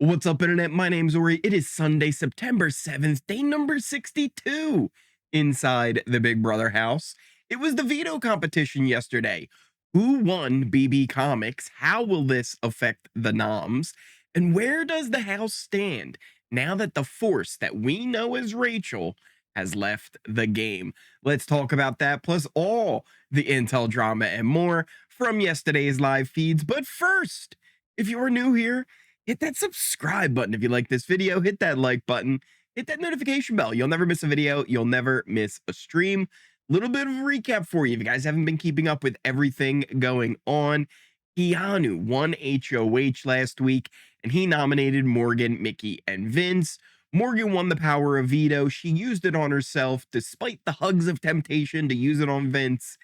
What's up, Internet? My name's Ori. It is Sunday, September 7th, day number 62 inside the Big Brother house. It was the veto competition yesterday. Who won BB Comics? How will this affect the noms? And where does the house stand now that the force that we know as Rachel has left the game? Let's talk about that, plus all the intel drama and more from yesterday's live feeds. But first, if you're new here, hit that subscribe button if you like this video, hit that like button, hit that notification bell. You'll never miss a video. You'll never miss a stream. Little bit of a recap for you if you guys haven't been keeping up with everything going on. Keanu won HOH last week, and he nominated Morgan, Mickey, and Vince. Morgan won the power of veto. She used it on herself despite the hugs of temptation to use it on Vince.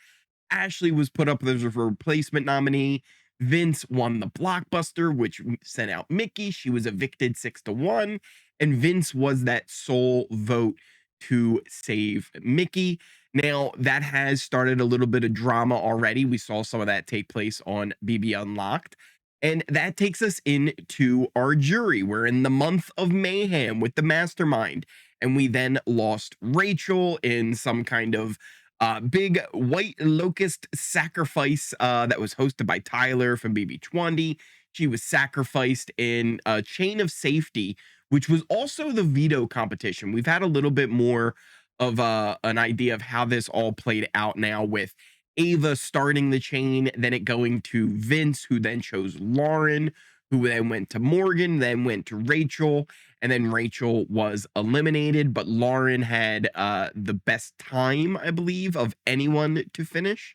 Ashley was put up as a replacement nominee. Vince won the blockbuster, which sent out Mickey. She was evicted 6-1, and Vince was that sole vote to save Mickey. Now, that has started a little bit of drama already. We saw some of that take place on BB Unlocked. And that takes us into our jury. We're in the month of mayhem with the mastermind. And we then lost Rachel in some kind of big white locust sacrifice that was hosted by Tyler from BB20. She was sacrificed in a chain of safety, which was also the veto competition. We've had a little bit more of an idea of how this all played out now, with Ava starting the chain, then it going to Vince, who then chose Lauren, who then went to Morgan, then went to Rachel, and then Rachel was eliminated, but Lauren had the best time, I believe, of anyone to finish.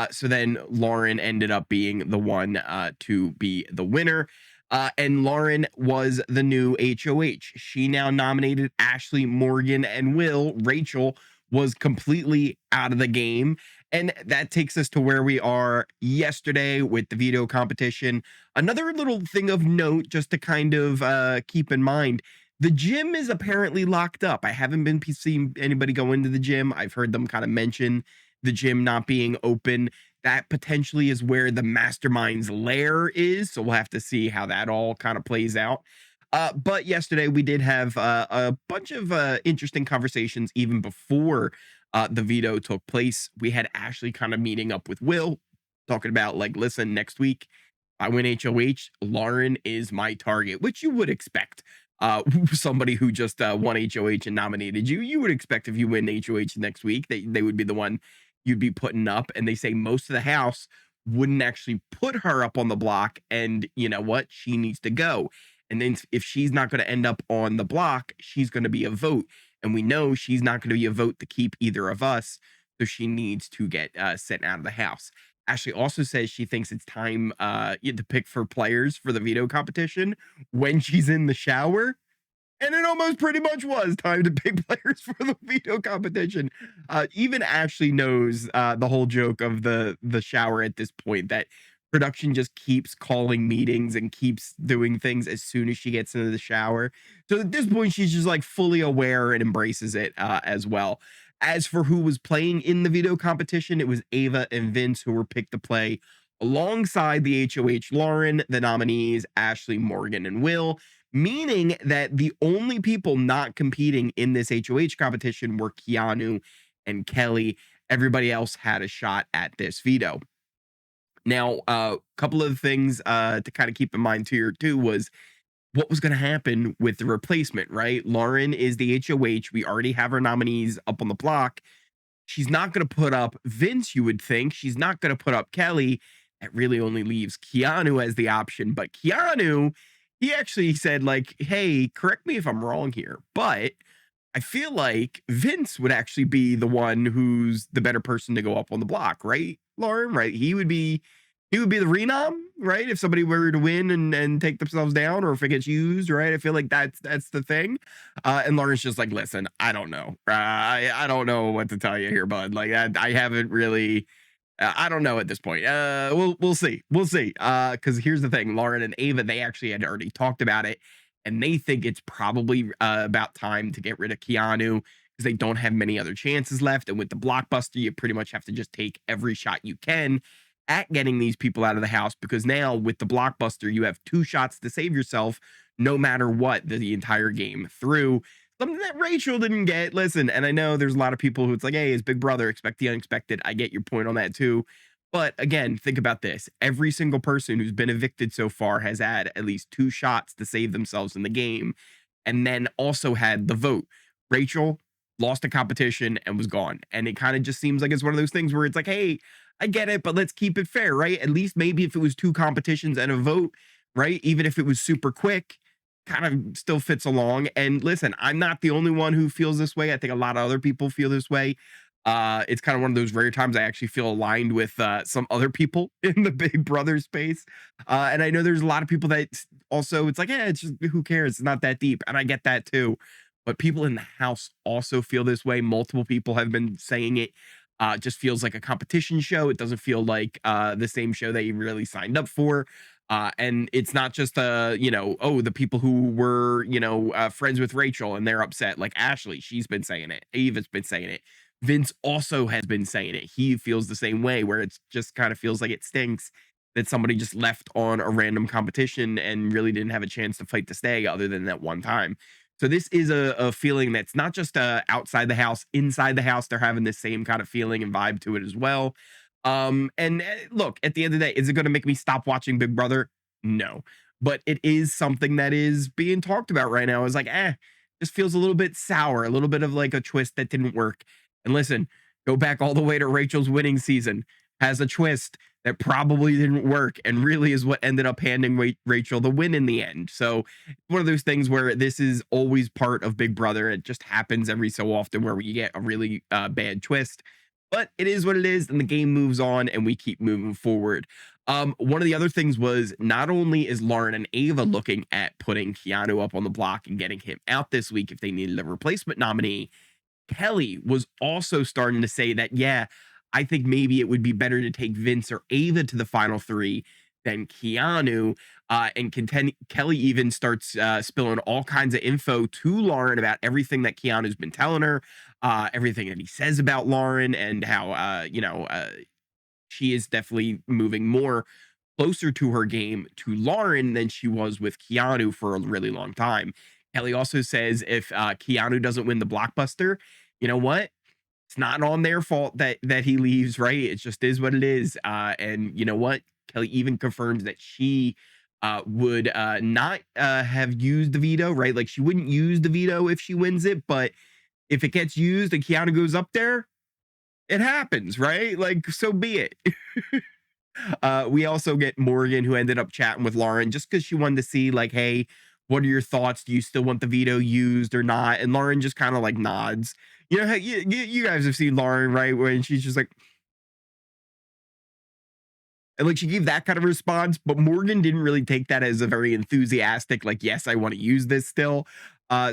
So then Lauren ended up being the one to be the winner. And Lauren was the new HOH. She now nominated Ashley, Morgan, and Will. Rachel was completely out of the game. And that takes us to where we are yesterday with the veto competition. Another little thing of note, just to kind of keep in mind, the gym is apparently locked up. I haven't been seeing anybody go into the gym. I've heard them kind of mention the gym not being open. That potentially is where the mastermind's lair is. So we'll have to see how that all kind of plays out. But yesterday we did have a bunch of interesting conversations even before the veto took place. We had Ashley kind of meeting up with Will, talking about, like, listen, next week I win HOH, Lauren is my target, which you would expect. Somebody who just won HOH and nominated you, you would expect if you win HOH next week, they would be the one you'd be putting up. And they say most of the house wouldn't actually put her up on the block. And you know what? She needs to go. And then if she's not going to end up on the block, she's going to be a vote. And we know she's not going to be a vote to keep either of us. So she needs to get sent out of the house. Ashley also says she thinks it's time to pick for players for the veto competition when she's in the shower. And it almost pretty much was time to pick players for the veto competition. Even Ashley knows the whole joke of the shower at this point, that production just keeps calling meetings and keeps doing things as soon as she gets into the shower. So at this point, she's just like fully aware and embraces it as well. As for who was playing in the veto competition, it was Ava and Vince who were picked to play alongside the HOH Lauren, the nominees Ashley, Morgan, and Will, meaning that the only people not competing in this HOH competition were Keanu and Kelly. Everybody else had a shot at this veto. Now, a couple of things to kind of keep in mind here too was what was going to happen with the replacement, right? Lauren is the HOH. We already have our nominees up on the block. She's not going to put up Vince, you would think. She's not going to put up Kelly. That really only leaves Keanu as the option. But Keanu, he actually said, like, hey, correct me if I'm wrong here, but I feel like Vince would actually be the one who's the better person to go up on the block, right, Lauren? Right? He would be the renom, right? If somebody were to win and take themselves down, or if it gets used, right? I feel like that's the thing. And Lauren's just like, listen, I don't know. I don't know what to tell you here, bud. Like, I haven't really. I don't know at this point. We'll see. We'll see. Because here's the thing: Lauren and Ava, they actually had already talked about it, and they think it's probably about time to get rid of Keanu because they don't have many other chances left. And with the blockbuster, you pretty much have to just take every shot you can at getting these people out of the house, because now with the blockbuster, you have 2 shots to save yourself no matter what the entire game through. Something that Rachel didn't get. Listen, and I know there's a lot of people who it's like, hey, it's Big Brother, expect the unexpected. I get your point on that too. But again, think about this. Every single person who's been evicted so far has had at least two shots to save themselves in the game, and then also had the vote. Rachel lost a competition and was gone. And it kind of just seems like it's one of those things where it's like, hey, I get it, but let's keep it fair, right? At least maybe if it was two competitions and a vote, right? Even if it was super quick, kind of still fits along. And listen, I'm not the only one who feels this way. I think a lot of other people feel this way. It's kind of one of those rare times I actually feel aligned with some other people in the Big Brother space. And I know there's a lot of people that also it's like, yeah, it's just who cares? It's not that deep. And I get that too. But people in the house also feel this way. Multiple people have been saying it. Just feels like a competition show. It doesn't feel like the same show that you really signed up for. And it's not just oh, the people who were friends with Rachel and they're upset. Like Ashley, she's been saying it. Ava's been saying it. Vince also has been saying it. He feels the same way, where it's just kind of feels like it stinks that somebody just left on a random competition and really didn't have a chance to fight to stay other than that one time. So this is a feeling that's not just outside the house, inside the house. They're having this same kind of feeling and vibe to it as well. And look, at the end of the day, is it going to make me stop watching Big Brother? No, but it is something that is being talked about right now. Is like, just feels a little bit sour, a little bit of like a twist that didn't work. And listen, go back all the way to Rachel's winning season, has a twist that probably didn't work and really is what ended up handing Rachel the win in the end. So one of those things where this is always part of Big Brother. It just happens every so often where we get a really bad twist, but it is what it is. And the game moves on and we keep moving forward. One of the other things was not only is Lauren and Ava looking at putting Keanu up on the block and getting him out this week if they needed a replacement nominee, Kelly was also starting to say that, yeah, I think maybe it would be better to take Vince or Ava to the final three than Keanu. Kelly even starts spilling all kinds of info to Lauren about everything that Keanu's been telling her, everything that he says about Lauren, and how, she is definitely moving more closer to her game to Lauren than she was with Keanu for a really long time. Kelly also says if Keanu doesn't win the blockbuster, you know what? It's not on their fault that he leaves, right? It just is what it is. And you know what? Kelly even confirms that she would not have used the veto, right? Like she wouldn't use the veto if she wins it, but if it gets used and Keanu goes up there, it happens, right? Like so be it. We also get Morgan, who ended up chatting with Lauren just because she wanted to see, like, hey, what are your thoughts? Do you still want the veto used or not? And Lauren just kind of like nods. You know, you guys have seen Lauren, right? When she's just like, and like she gave that kind of response, but Morgan didn't really take that as a very enthusiastic, like, yes, I want to use this still.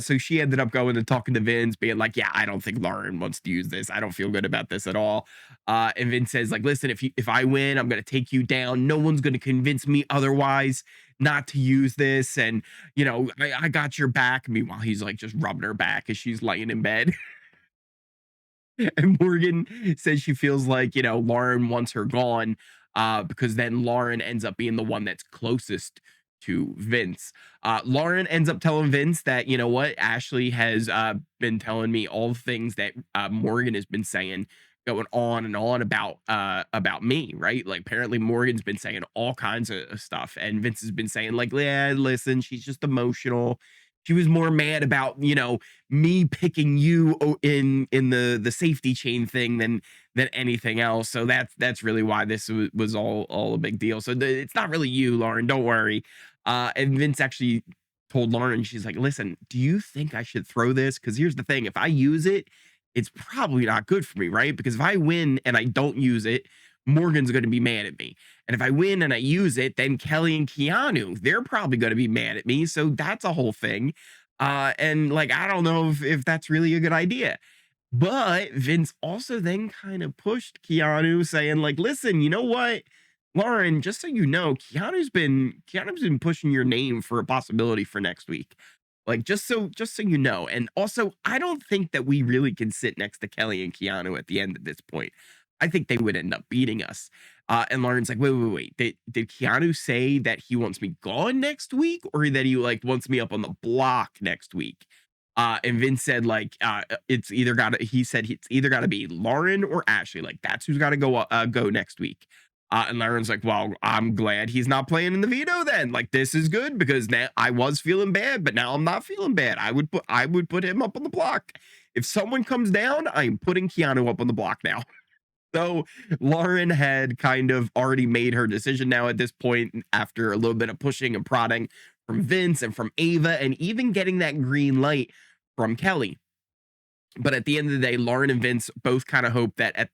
So she ended up going and talking to Vince, being like, yeah, I don't think Lauren wants to use this. I don't feel good about this at all. And Vince says, like, listen, if I win, I'm gonna take you down. No one's gonna convince me otherwise not to use this. And I got your back. Meanwhile, he's like just rubbing her back as she's laying in bed. And Morgan says she feels like, Lauren wants her gone because then Lauren ends up being the one that's closest to Vince. Lauren ends up telling Vince that, you know what, Ashley has been telling me all the things that Morgan has been saying, going on and on about me, right? Like apparently Morgan's been saying all kinds of stuff, and Vince has been saying like, yeah, listen, she's just emotional. She was more mad about, me picking you in the safety chain thing than anything else. So that's really why this was all a big deal. So it's not really you, Lauren. Don't worry. And Vince actually told Lauren, she's like, listen, do you think I should throw this? Because here's the thing: if I use it, it's probably not good for me, right? Because if I win and I don't use it, Morgan's going to be mad at me. And if I win and I use it, then Kelly and Keanu, they're probably going to be mad at me. So that's a whole thing. And like, I don't know if that's really a good idea. But Vince also then kind of pushed Keanu, saying, like, listen, you know what? Lauren, just so you know, Keanu's been pushing your name for a possibility for next week. Like, just so you know. And also, I don't think that we really can sit next to Kelly and Keanu at the end at this point. I think they would end up beating us. And Lauren's like, wait. Did Keanu say that he wants me gone next week, or that he like wants me up on the block next week? And Vince said like, it's either gotta. He said it's either gotta be Lauren or Ashley. Like that's who's got to go next week. And Lauren's like, well, I'm glad he's not playing in the veto then. Like this is good because now I was feeling bad, but now I'm not feeling bad. I would put him up on the block. If someone comes down, I'm putting Keanu up on the block now. So Lauren had kind of already made her decision now at this point after a little bit of pushing and prodding from Vince and from Ava, and even getting that green light from Kelly. But at the end of the day, Lauren and Vince both kind of hope that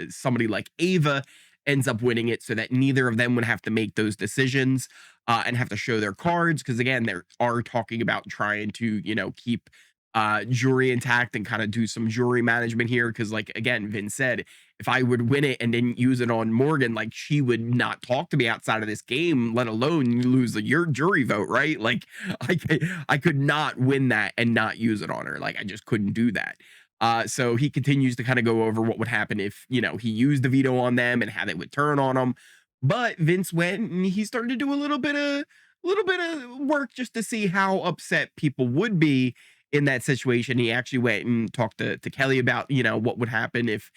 somebody like Ava ends up winning it so that neither of them would have to make those decisions and have to show their cards. Because again, they are talking about trying to, keep jury intact and kind of do some jury management here. Because, like, again, Vince said, if I would win it and didn't use it on Morgan, like, she would not talk to me outside of this game, let alone lose your jury vote, right? Like, I could not win that and not use it on her. Like, I just couldn't do that. So he continues to kind of go over what would happen if, he used the veto on them and how they would turn on them. But Vince went and he started to do a little bit of work just to see how upset people would be in that situation. He actually went and talked to Kelly about, what would happen if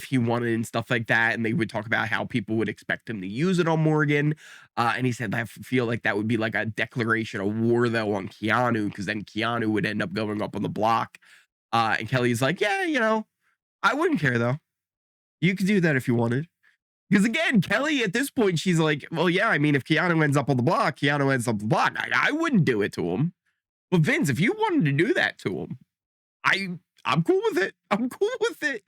he won it and stuff like that. And they would talk about how people would expect him to use it on Morgan. And he said, I feel like that would be like a declaration of war, though, on Keanu, because then Keanu would end up going up on the block. And Kelly's like, yeah, I wouldn't care though. You could do that if you wanted. Because again, Kelly at this point, she's like, well, yeah, I mean, if Keanu ends up on the block, Keanu ends up on the block. I wouldn't do it to him. But Vince, if you wanted to do that to him, I'm cool with it. I'm cool with it.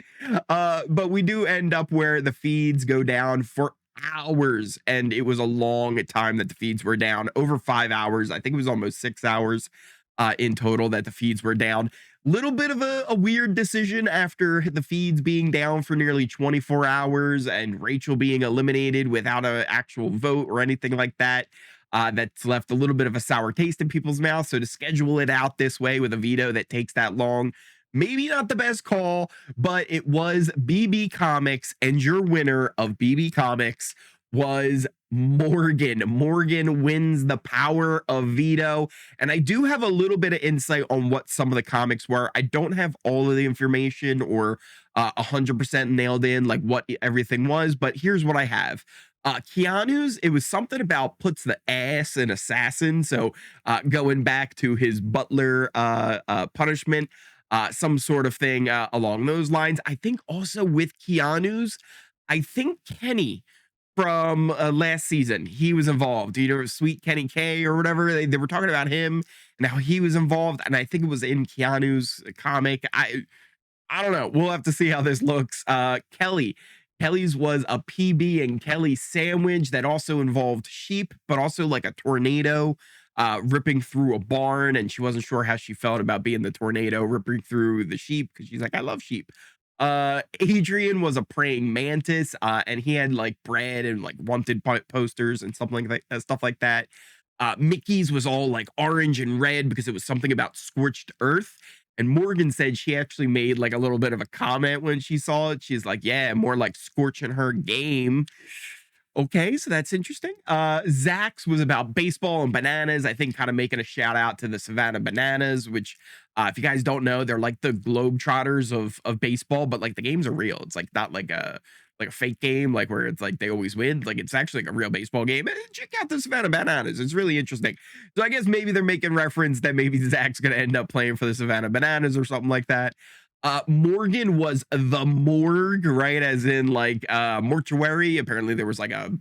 But we do end up where the feeds go down for hours. And it was a long time that the feeds were down, over 5 hours. I think it was almost 6 hours in total that the feeds were down. Little bit of a weird decision after the feeds being down for nearly 24 hours and Rachel being eliminated without an actual vote or anything like that. That's left a little bit of a sour taste in people's mouths. So to schedule it out this way with a veto that takes that long, maybe not the best call, but it was BB Comics, and your winner of BB Comics was Morgan. Morgan wins the power of veto. And I do have a little bit of insight on what some of the comics were. I don't have all of the information or 100% nailed in like what everything was, but here's what I have. Keanu's, it was something about puts the ass in assassin. So going back to his butler punishment, some sort of thing along those lines. I think also with Keanu's, I think Kenny from last season, he was involved. Sweet Kenny K or whatever. They were talking about him and how he was involved. And I think it was in Keanu's comic. I don't know. We'll have to see how this looks. Kelly's was a PB and Kelly sandwich that also involved sheep, but also like a tornado ripping through a barn. And she wasn't sure how she felt about being the tornado ripping through the sheep because she's like, I love sheep. Adrian was a praying mantis, and he had like bread and like wanted posters and something like that, stuff like that. Mickey's was all like orange and red because it was something about scorched earth. And Morgan said she actually made like a little bit of a comment when she saw it. She's like, yeah, more like scorching her game. Okay, so that's interesting. Zach's was about baseball and bananas. I think kind of making a shout out to the Savannah Bananas, which, if you guys don't know, they're like the Globetrotters of baseball, but like the games are real. It's like not like a fake game, like where it's like they always win. Like it's actually like a real baseball game. And check out the Savannah Bananas. It's really interesting. So I guess maybe they're making reference that maybe Zach's gonna end up playing for the Savannah Bananas or something like that. Morgan was the morgue, right? As in like mortuary. Apparently there was like a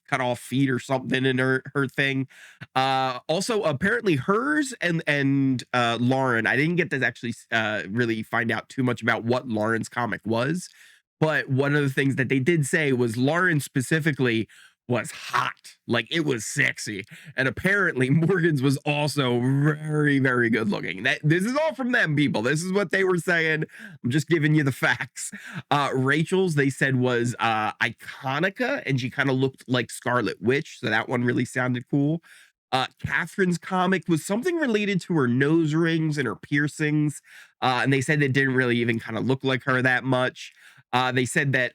cut off feet or something in her thing. Also apparently hers and Lauren. I didn't get to actually really find out too much about what Lauren's comic was, but one of the things that they did say was Lauren specifically was hot. Like it was sexy. And apparently Morgan's was also very, very good looking. This is all from them, people. This is what they were saying. I'm just giving you the facts. Rachel's, they said, was Iconica, and she kind of looked like Scarlet Witch. So that one really sounded cool. Catherine's comic was something related to her nose rings and her piercings. And they said it didn't really even kind of look like her that much. They said that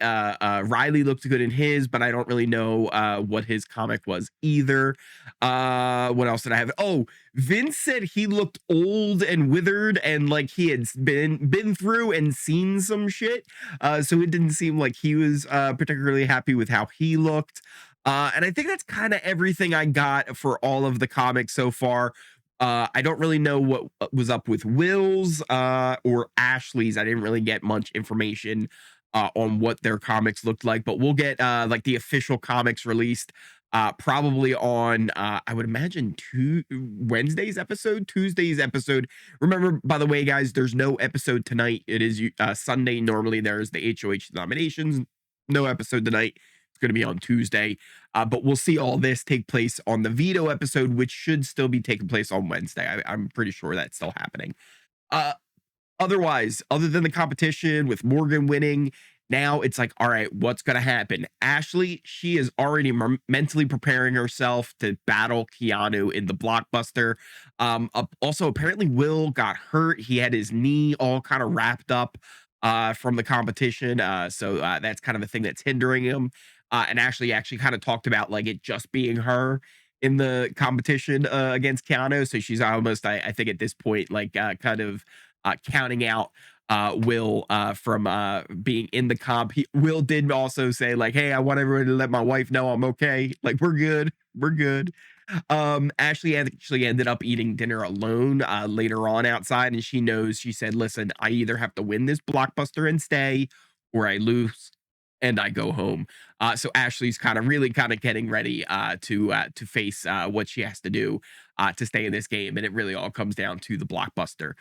Riley looked good in his, but I don't really know what his comic was either. What else did I have? Oh, Vince said he looked old and withered and like he had been through and seen some shit. So it didn't seem like he was particularly happy with how he looked. And I think that's kind of everything I got for all of the comics so far. I don't really know what was up with Will's or Ashley's. I didn't really get much information on what their comics looked like, but we'll get like the official comics released probably on I would imagine Tuesday's episode. Remember, by the way, guys, there's no episode tonight. It is Sunday. Normally there's the HOH nominations. No episode tonight. It's going to be on Tuesday. But we'll see all this take place on the veto episode, which should still be taking place on Wednesday. I'm pretty sure that's still happening. Uh, Otherwise, other than the competition with Morgan winning, now it's like, all right, what's going to happen? Ashley, she is already mentally preparing herself to battle Keanu in the blockbuster. Also, apparently, Will got hurt. He had his knee all kind of wrapped up from the competition. So that's kind of a thing that's hindering him. And Ashley actually kind of talked about like it just being her in the competition against Keanu. So she's almost, I think at this point, like kind of counting out Will from being in the comp. Will did also say like, "Hey, I want everyone to let my wife know I'm okay. Like we're good, we're good." Ashley actually ended up eating dinner alone later on outside, and she knows. She said, "Listen, I either have to win this blockbuster and stay, or I lose." And I go home. So Ashley's kind of really kind of getting ready to face what she has to do to stay in this game, and it really all comes down to the blockbuster.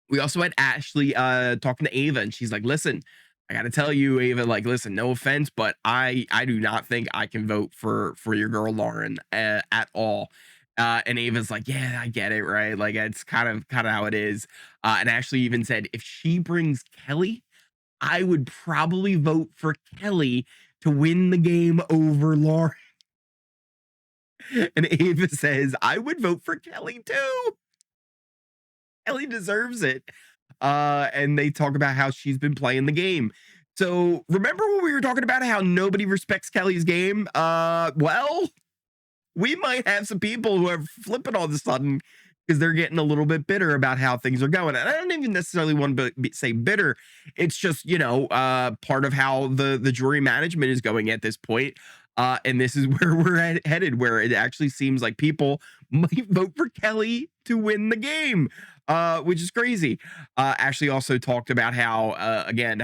We also had Ashley talking to Ava, and she's like, "Listen, I got to tell you, Ava. Like, listen, no offense, but I do not think I can vote for your girl Lauren at all." And Ava's like, "Yeah, I get it, right? Like, it's kind of how it is." And Ashley even said, "If she brings Kelly, I would probably vote for Kelly to win the game over Lauren." And Ava says, "I would vote for Kelly too. Kelly deserves it." And they talk about how she's been playing the game. So remember when we were talking about how nobody respects Kelly's game? Well, we might have some people who are flipping all of a sudden because they're getting a little bit bitter about how things are going. And I don't even necessarily want to say bitter. It's just, part of how the jury management is going at this point. And this is where we're headed, where it actually seems like people might vote for Kelly to win the game, which is crazy. Ashley also talked about how, again,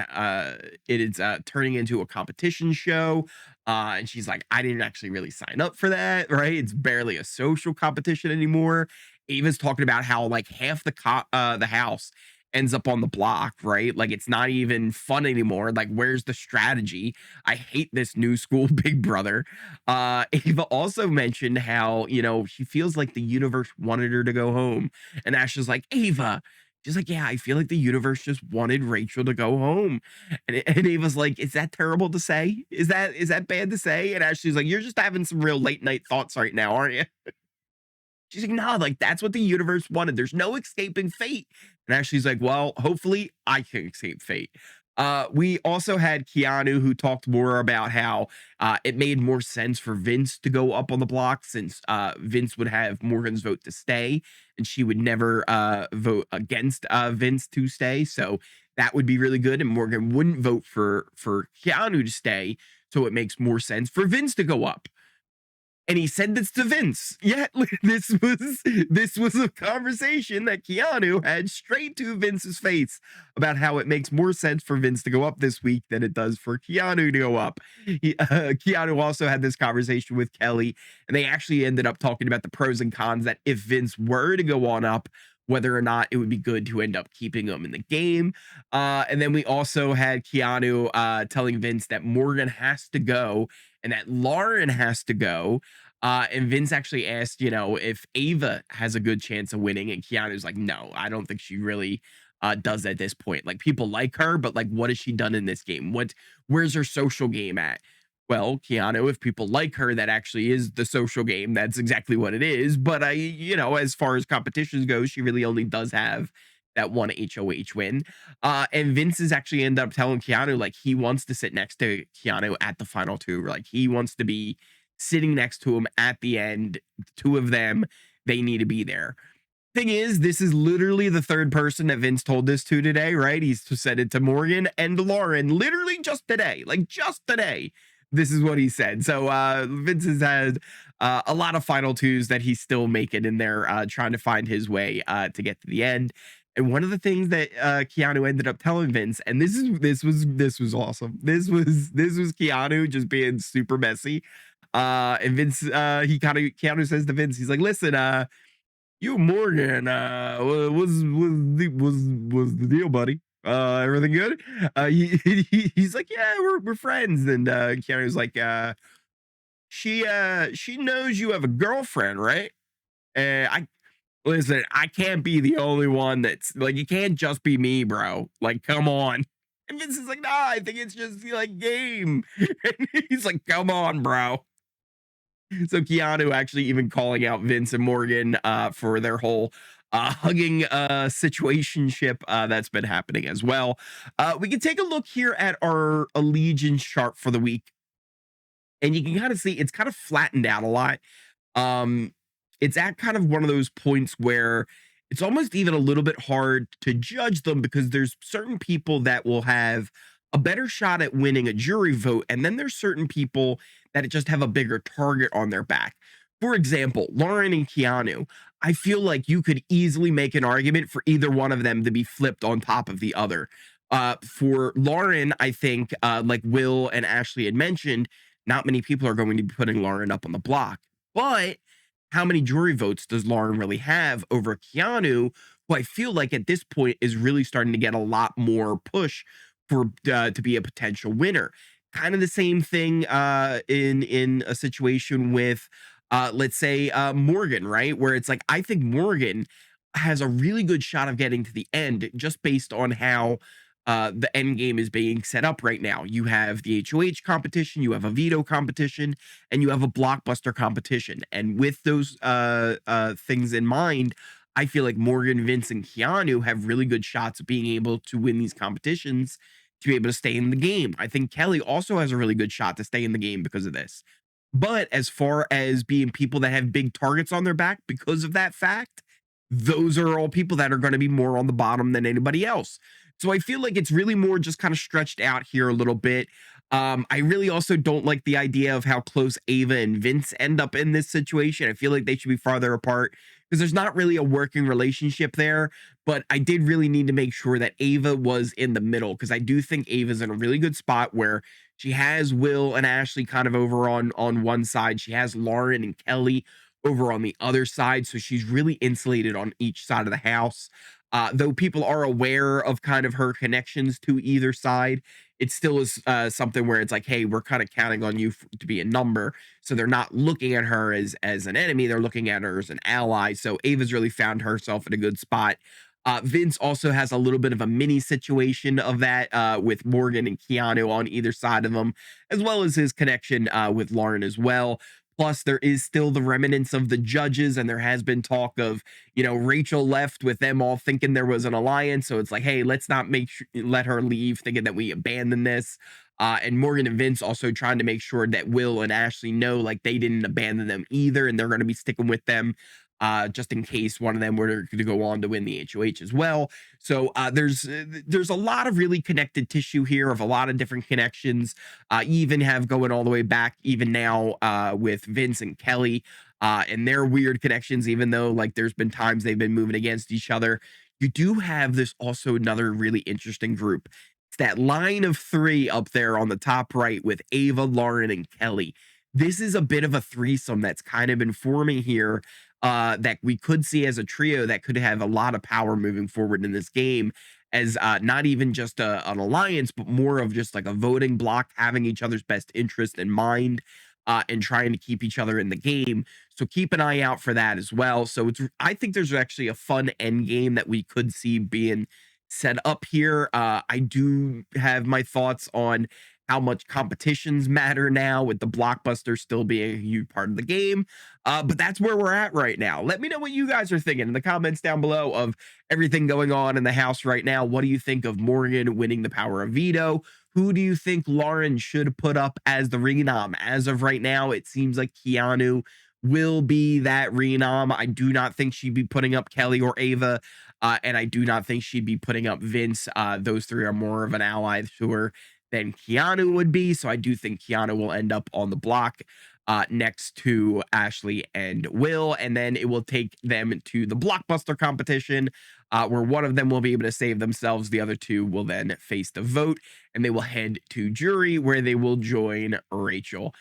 it is turning into a competition show. And she's like, I didn't actually really sign up for that, right? It's barely a social competition anymore. Ava's talking about how like half the house ends up on the block, right? Like it's not even fun anymore. Like, where's the strategy? I hate this new school Big Brother. Ava also mentioned how, she feels like the universe wanted her to go home. And Ash is like, Ava. She's like, yeah, I feel like the universe just wanted Rachel to go home. And Ava's like, is that terrible to say? Is that bad to say? And Ashley's like, you're just having some real late night thoughts right now, aren't you? She's like, no, like that's what the universe wanted. There's no escaping fate. And Ashley's like, well, hopefully I can escape fate. We also had Keanu who talked more about how it made more sense for Vince to go up on the block since Vince would have Morgan's vote to stay and she would never vote against Vince to stay. So that would be really good. And Morgan wouldn't vote for Keanu to stay. So it makes more sense for Vince to go up. And he said this to Vince. Yeah, this was a conversation that Keanu had straight to Vince's face about how it makes more sense for Vince to go up this week than it does for Keanu to go up. Keanu also had this conversation with Kelly, and they actually ended up talking about the pros and cons that if Vince were to go on up, whether or not it would be good to end up keeping him in the game. And then we also had Keanu telling Vince that Morgan has to go and that Lauren has to go. And Vince actually asked, if Ava has a good chance of winning. And Keanu's like, no, I don't think she really does at this point. Like people like her, but like, what has she done in this game? Where's her social game at? Well, Keanu, if people like her, that actually is the social game. That's exactly what it is. But as far as competitions go, she really only does have that one HOH win. And Vince is actually ended up telling Keanu like he wants to sit next to Keanu at the final two. Like he wants to be sitting next to him at the end. The two of them, they need to be there. Thing is, this is literally the third person that Vince told this to today, right? He's said it to Morgan and Lauren literally just today, like just today. This is what he said. So Vince has had a lot of final twos that he's still making in there, trying to find his way to get to the end. And one of the things that Keanu ended up telling Vince, and this was awesome. This was Keanu just being super messy. And Vince, Keanu says to Vince, he's like, listen, you Morgan, was the deal, buddy? Everything good? He's like, yeah, we're friends. And Keanu's like, she knows you have a girlfriend, right? I listen, I can't be the only one that's like, it can't just be me, bro. Like, come on. And Vince is like, nah, I think it's just like game. And he's like, come on, bro. So Keanu actually even calling out Vince and Morgan for their whole hugging situationship that's been happening as well. We can take a look here at our allegiance chart for the week, and you can kind of see it's kind of flattened out a lot. um it's at kind of one of those points where it's almost even a little bit hard to judge them because there's certain people that will have a better shot at winning a jury vote, and then there's certain people that just have a bigger target on their back. For example, Lauren and Keanu, I feel like you could easily make an argument for either one of them to be flipped on top of the other. For Lauren, I think, like Will and Ashley had mentioned, not many people are going to be putting Lauren up on the block. But how many jury votes does Lauren really have over Keanu, who I feel like at this point is really starting to get a lot more push for to be a potential winner? Kind of the same thing in a situation with let's say Morgan, right? Where it's like I think Morgan has a really good shot of getting to the end just based on how the end game is being set up right now. You have the HOH competition, you have a veto competition, and you have a blockbuster competition. And with those things in mind, I feel like Morgan, Vince, and Keanu have really good shots of being able to win these competitions to be able to stay in the game. I think Kelly also has a really good shot to stay in the game because of this. But as far as being people that have big targets on their back because of that fact, those are all people that are going to be more on the bottom than anybody else. So I feel like it's really more just kind of stretched out here a little bit. I really also don't like the idea of how close Ava and Vince end up in this situation. I feel like they should be farther apart because there's not really a working relationship there. But I did really need to make sure that Ava was in the middle because I do think Ava's in a really good spot where she has Will and Ashley kind of over on one side. She has Lauren and Kelly over on the other side. So she's really insulated on each side of the house. Though people are aware of kind of her connections to either side, it still is something where it's like, hey, we're kind of counting on you to be a number. So they're not looking at her as an enemy. They're looking at her as an ally. So Ava's really found herself in a good spot. Vince also has a little bit of a mini situation of that with Morgan and Keanu on either side of him, as well as his connection with Lauren as well. Plus, there is still the remnants of the judges, and there has been talk of, Rachel left with them all thinking there was an alliance. So it's like, hey, let's not let her leave thinking that we abandon this. And Morgan and Vince also trying to make sure that Will and Ashley know like they didn't abandon them either, and they're going to be sticking with them just in case one of them were to go on to win the HOH as well. So there's a lot of really connected tissue here of a lot of different connections. You even have going all the way back even now with Vince and Kelly and their weird connections, even though like there's been times they've been moving against each other. You do have this also another really interesting group. It's that line of three up there on the top right with Ava, Lauren, and Kelly. This is a bit of a threesome that's kind of been forming here that we could see as a trio that could have a lot of power moving forward in this game as not even just an alliance, but more of just like a voting block, having each other's best interest in mind and trying to keep each other in the game. So keep an eye out for that as well. So I think there's actually a fun end game that we could see being set up here. I do have my thoughts on how much competitions matter now, with the blockbuster still being a huge part of the game. But that's where we're at right now. Let me know what you guys are thinking in the comments down below of everything going on in the house right now. What do you think of Morgan winning the power of veto? Who do you think Lauren should put up as the renom? As of right now, it seems like Keanu will be that renom. I do not think she'd be putting up Kelly or Ava, and I do not think she'd be putting up Vince. Those three are more of an ally to her than Keanu would be. So I do think Keanu will end up on the block next to Ashley and Will, and then it will take them to the blockbuster competition, where one of them will be able to save themselves. The other two will then face the vote, and they will head to jury, where they will join Rachel.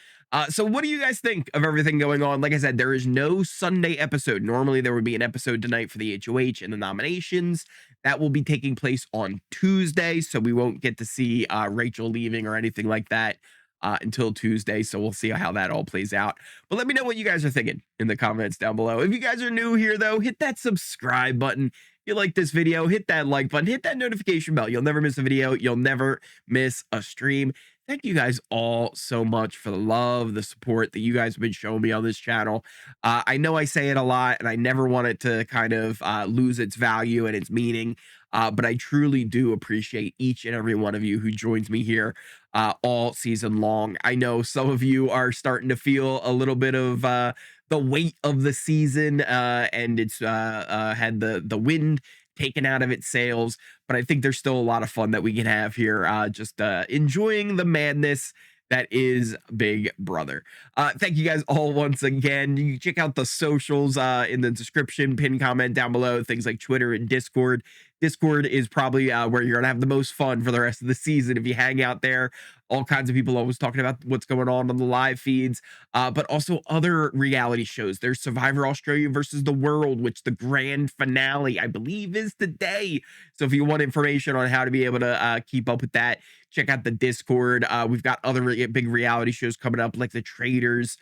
So what do you guys think of everything going on? Like I said, there is no Sunday episode. Normally there would be an episode tonight for the HOH and the nominations. That will be taking place on Tuesday, so we won't get to see Rachel leaving or anything like that until Tuesday. So we'll see how that all plays out. But let me know what you guys are thinking in the comments down below. If you guys are new here, though, hit that subscribe button. If you like this video, hit that like button, hit that notification bell. You'll never miss a video. You'll never miss a stream. Thank you guys all so much for the love, the support that you guys have been showing me on this channel. I know I say it a lot, and I never want it to kind of lose its value and its meaning, but I truly do appreciate each and every one of you who joins me here all season long. I know some of you are starting to feel a little bit of the weight of the season, and it's had the wind taken out of its sails, but I think there's still a lot of fun that we can have here, just enjoying the madness that is Big Brother. Thank you guys all once again. You can check out the socials in the description, pin comment down below, things like Twitter and Discord. Discord is probably where you're gonna have the most fun for the rest of the season if you hang out there. All kinds of people always talking about what's going on the live feeds, but also other reality shows. There's Survivor Australia versus the World, which the grand finale, I believe, is today. So if you want information on how to be able to keep up with that, check out the Discord. We've got other big reality shows coming up, like The Traders,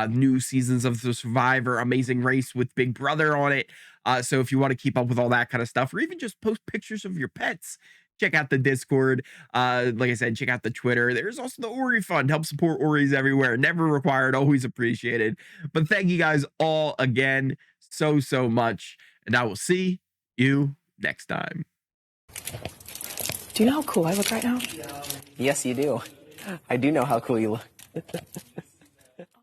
new seasons of The Survivor, Amazing Race with Big Brother on it. So if you want to keep up with all that kind of stuff, or even just post pictures of your pets, check out the Discord. Like I said, check out the Twitter. There's also the Ori Fund. Help support Oris everywhere. Never required, always appreciated. But thank you guys all again so much. And I will see you next time. Do you know how cool I look right now? Yes, you do. I do know how cool you look.